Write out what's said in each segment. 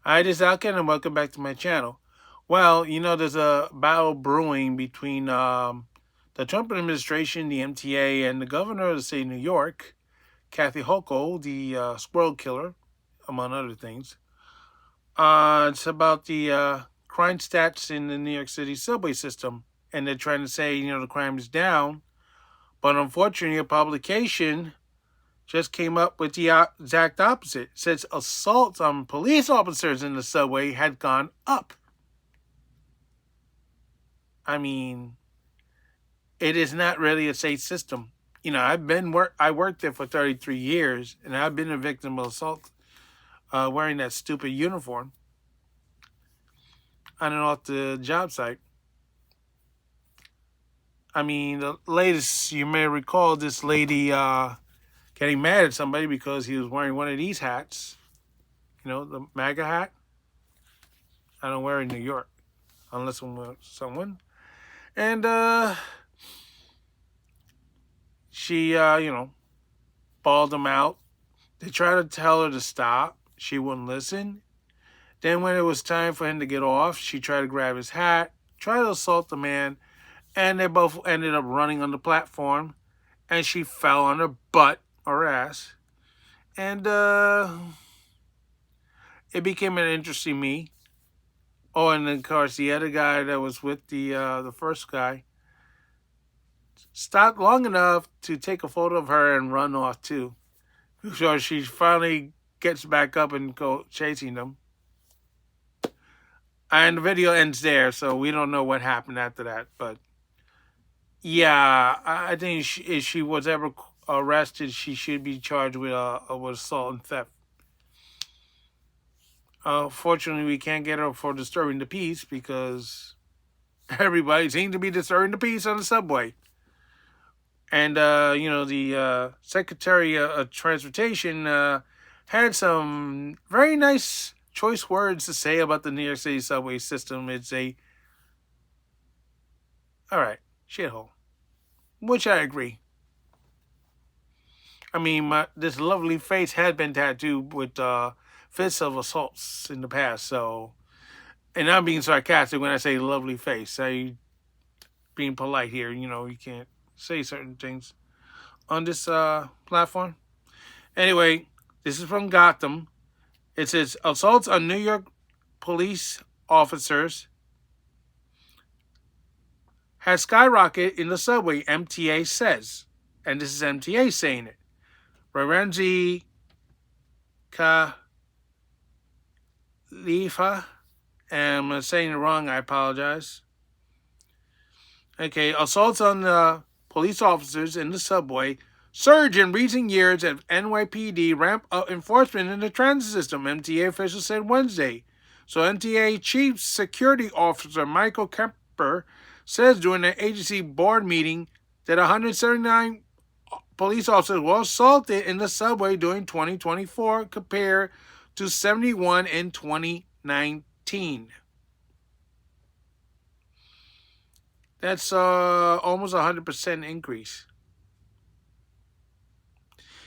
Hi, this is Alken, and welcome back to my channel. Well, there's a battle brewing between the Trump administration, the MTA, and the governor of the state of New York, Kathy Hochul, the squirrel killer, among other things. It's about the crime stats in the New York City subway system, and they're trying to say, the crime is down, but unfortunately, a publication just came up with the exact opposite. It says assaults on police officers in the subway had gone up. I mean, it is not really a safe system. I worked there for 33 years, and I've been a victim of assault wearing that stupid uniform on and off the job site. I mean, the latest, you may recall this lady getting mad at somebody because he was wearing one of these hats, the MAGA hat. I don't wear it in New York unless I'm with someone. And she, bawled him out. They tried to tell her to stop. She wouldn't listen. Then when it was time for him to get off, she tried to grab his hat, tried to assault the man, and they both ended up running on the platform, and she fell on her butt or ass. And it became an interesting me. Oh, and then, of course, the other guy that was with the first guy stopped long enough to take a photo of her and run off too. So she finally gets back up and go chasing them. And the video ends there, so we don't know what happened after that. But yeah, I think if she was ever arrested, she should be charged with assault and theft. Fortunately, we can't get her for disturbing the peace because everybody seems to be disturbing the peace on the subway. And, the Secretary of Transportation had some very nice choice words to say about the New York City subway system. It's all right, shithole. Which I agree. I mean, this lovely face had been tattooed with fits of assaults in the past, so... And I'm being sarcastic when I say lovely face. I being polite here, you can't say certain things on this platform. Anyway, this is from Gotham. It says, assaults on New York police officers has skyrocketed in the subway, MTA says. And this is MTA saying it. Rarenzi Khalifa. And I'm saying it wrong, I apologize. Okay, assaults on police officers in the subway surge in recent years as NYPD ramp up enforcement in the transit system, MTA officials said Wednesday. So MTA Chief Security Officer Michael Kemper says during an agency board meeting that 179 police officers were assaulted in the subway during 2024 compared to 71 in 2019. That's almost 100% increase.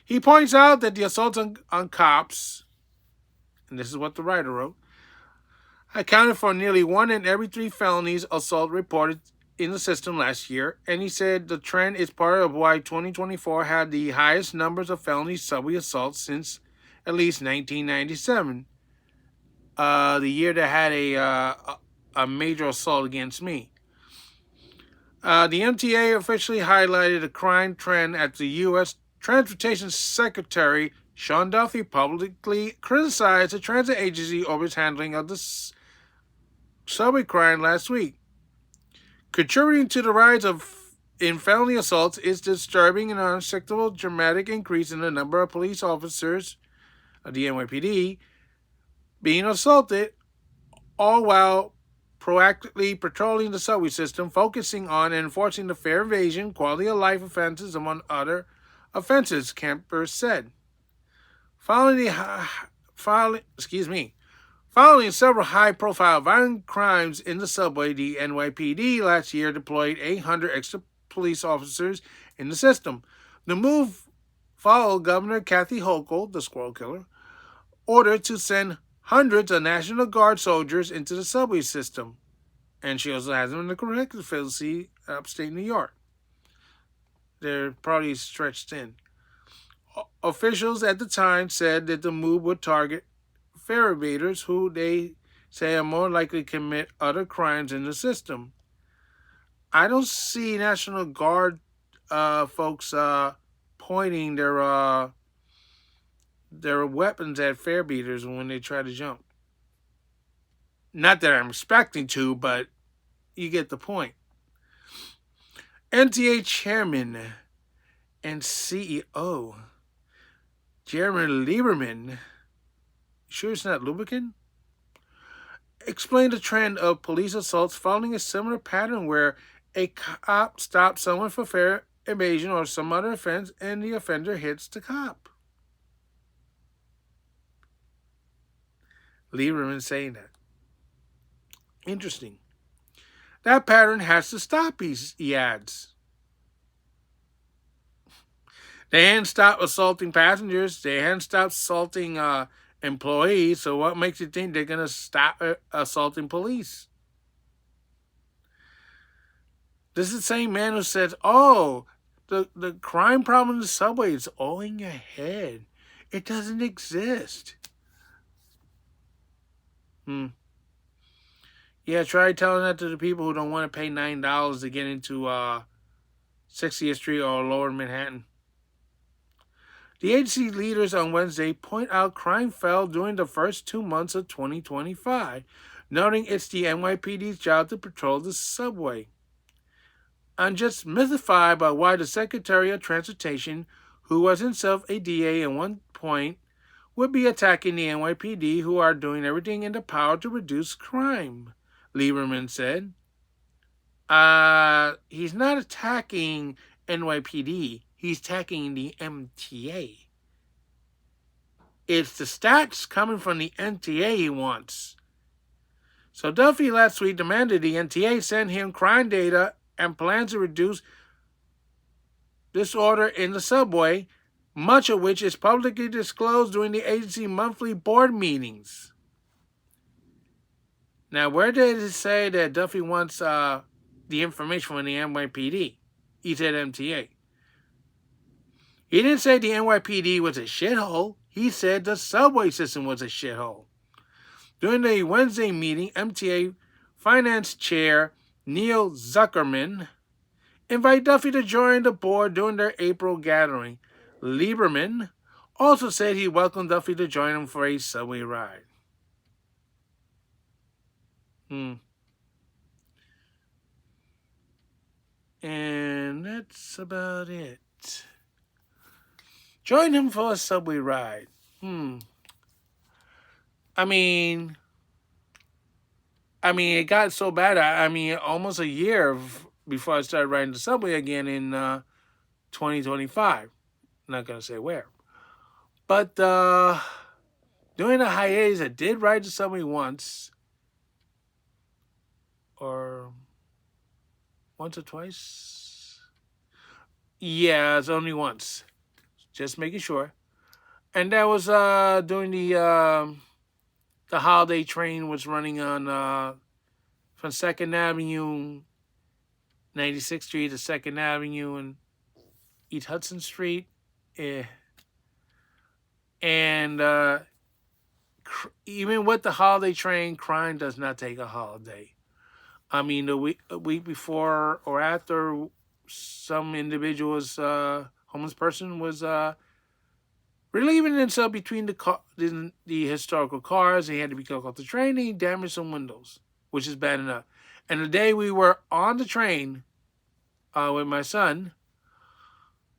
He points out that the assaults on cops, and this is what the writer wrote, accounted for nearly 1 in every 3 felonies assault reported in the system last year, and he said the trend is part of why 2024 had the highest numbers of felony subway assaults since at least 1997, the year that had a major assault against me. The MTA officially highlighted a crime trend at the U.S. Transportation Secretary Sean Duffy publicly criticized the transit agency over its handling of the subway crime last week. Contributing to the rise in felony assaults is disturbing and unacceptable dramatic increase in the number of police officers of the NYPD being assaulted, all while proactively patrolling the subway system, focusing on and enforcing the fare evasion, quality of life offenses, among other offenses, Kemper said. Following several high-profile violent crimes in the subway, the NYPD last year deployed 800 extra police officers in the system. The move followed Governor Kathy Hochul, the squirrel killer, order to send hundreds of National Guard soldiers into the subway system. And she also has them in the correctional facility upstate New York. They're probably stretched thin. Officials at the time said that the move would target fare evaders who they say are more likely to commit other crimes in the system. I don't see National Guard folks pointing their weapons at fare beaters when they try to jump. Not that I'm expecting to, but you get the point. MTA chairman and CEO Jeremy Lieberman, sure it's not lubricant, explained the trend of police assaults following a similar pattern where a cop stops someone for fare evasion or some other offense and the offender hits the cop. Lieberman saying that. Interesting. That pattern has to stop, he adds. They hadn't stopped assaulting passengers. They hadn't stopped assaulting employees. So what makes you think they're going to stop assaulting police? This is the same man who says, oh, the crime problem in the subway is all in your head. It doesn't exist. Yeah, try telling that to the people who don't want to pay $9 to get into 60th Street or Lower Manhattan. The agency leaders on Wednesday point out crime fell during the first 2 months of 2025, noting it's the NYPD's job to patrol the subway. I'm just mystified by why the Secretary of Transportation, who was himself a DA at one point, would be attacking the NYPD, who are doing everything in their power to reduce crime, Lieberman said. He's not attacking NYPD. He's attacking the MTA. It's the stats coming from the MTA he wants. So Duffy last week demanded the MTA send him crime data and plans to reduce disorder in the subway, much of which is publicly disclosed during the agency monthly board meetings. Now, where did it say that Duffy wants the information from the NYPD? He said MTA. He didn't say the NYPD was a shithole. He said the subway system was a shithole. During the Wednesday meeting, MTA Finance Chair Neil Zuckerman invited Duffy to join the board during their April gathering. Lieberman also said he welcomed Duffy to join him for a subway ride. And that's about it. Join him for a subway ride. I mean, it got so bad. Almost a year before I started riding the subway again in 2025. I'm not going to say where. But during the hiatus, I did ride the subway once. Or once or twice. Yeah, it's only once. Just making sure. And that was during the holiday train was running on from 2nd Avenue, 96th Street to 2nd Avenue and East Hudson Street. And even with the holiday train, crime does not take a holiday. I mean, a week before or after, some individual's homeless person was relieving himself between the historical cars. He had to be kicked off the train. And he damaged some windows, which is bad enough. And the day we were on the train with my son,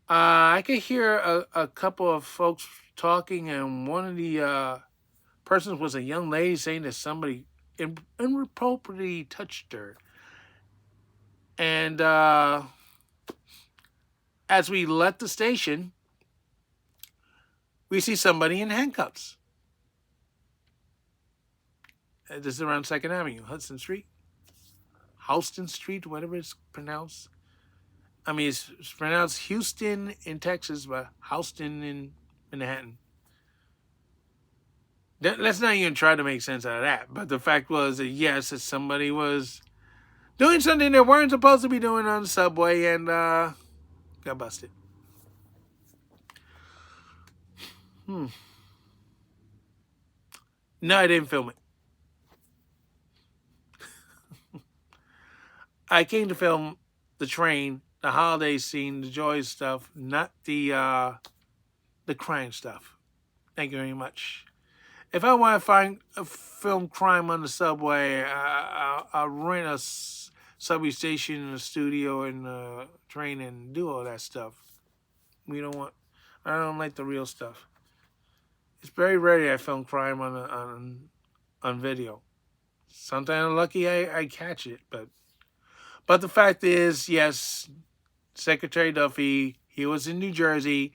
I could hear a couple of folks talking, and one of the persons was a young lady saying that somebody inappropriately touched her. And as we left the station, we see somebody in handcuffs. This is around 2nd Avenue, Houston Street, whatever it's pronounced. I mean, it's pronounced Houston in Texas, but Houston in Manhattan. Let's not even try to make sense out of that. But the fact was that yes, that somebody was doing something they weren't supposed to be doing on the subway and got busted. Hmm. No, I didn't film it. I came to film the train, the holiday scene, the joy stuff, not the crime stuff. Thank you very much. If I want to find a film crime on the subway, I'll rent a subway station, a studio, and a train, and do all that stuff. We don't want. I don't like the real stuff. It's very rare I film crime on video. Sometimes I'm lucky I catch it, but the fact is, yes, Secretary Duffy, he was in New Jersey,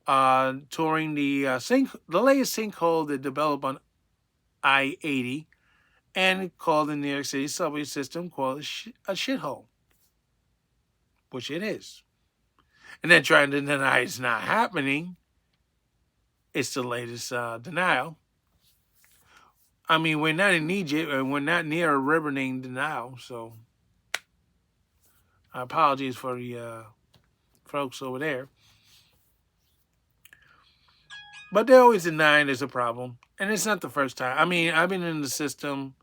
touring the latest sinkhole that developed on I-80, and called the New York City subway system called a shithole, which it is. And then trying to deny it's not happening. It's the latest denial. I mean, we're not in Egypt and we're not near a river named Nile, so apologies for the folks over there. But they're always denying there's a problem. And it's not the first time. I mean, I've been in the system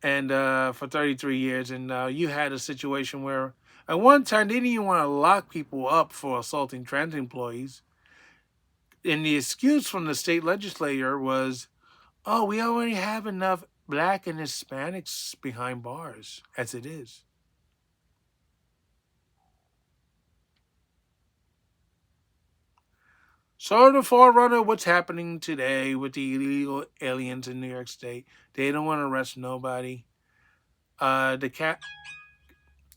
and for 33 years, and you had a situation where at one time they didn't even want to lock people up for assaulting transit employees. And the excuse from the state legislature was, oh, we already have enough black and Hispanics behind bars as it is. So the forerunner of what's happening today with the illegal aliens in New York State, they don't want to arrest nobody. The cat.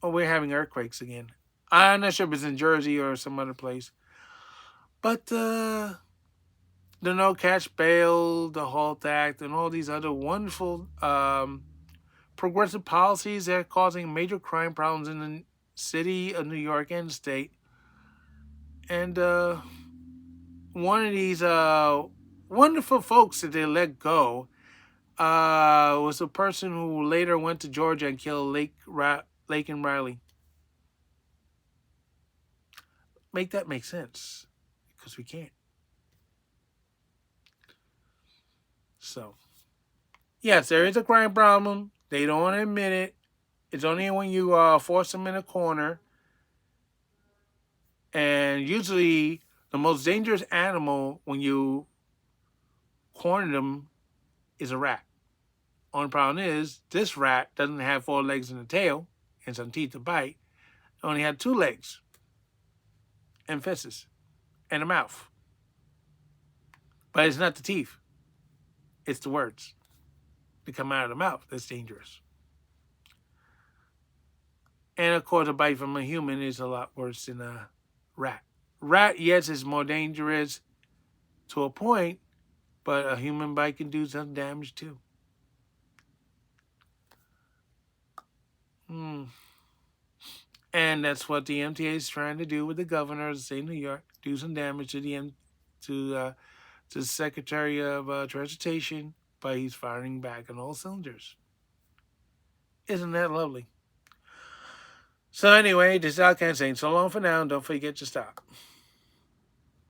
Oh, we're having earthquakes again. I'm not sure if it's in Jersey or some other place, but the no catch bail, the Halt Act, and all these other wonderful progressive policies that are causing major crime problems in the city of New York and the state. And one of these wonderful folks that they let go was a person who later went to Georgia and killed Lake and Riley. Make that make sense, because we can't. So, yes, there is a crime problem. They don't want to admit it. It's only when you force them in a corner. And usually, the most dangerous animal when you corner them is a rat. Only problem is, this rat doesn't have 4 legs and a tail and some teeth to bite. It only had 2 legs and fists and a mouth. But it's not the teeth. It's the words that come out of the mouth that's dangerous. And of course, a bite from a human is a lot worse than a rat. Rat, yes, is more dangerous to a point, but a human bite can do some damage too. And that's what the MTA is trying to do with the governor of the state of New York, do some damage to the Secretary of Transportation by he's firing back on all cylinders. Isn't that lovely? So anyway, this is Al Ken saying so long for now, and don't forget to stop.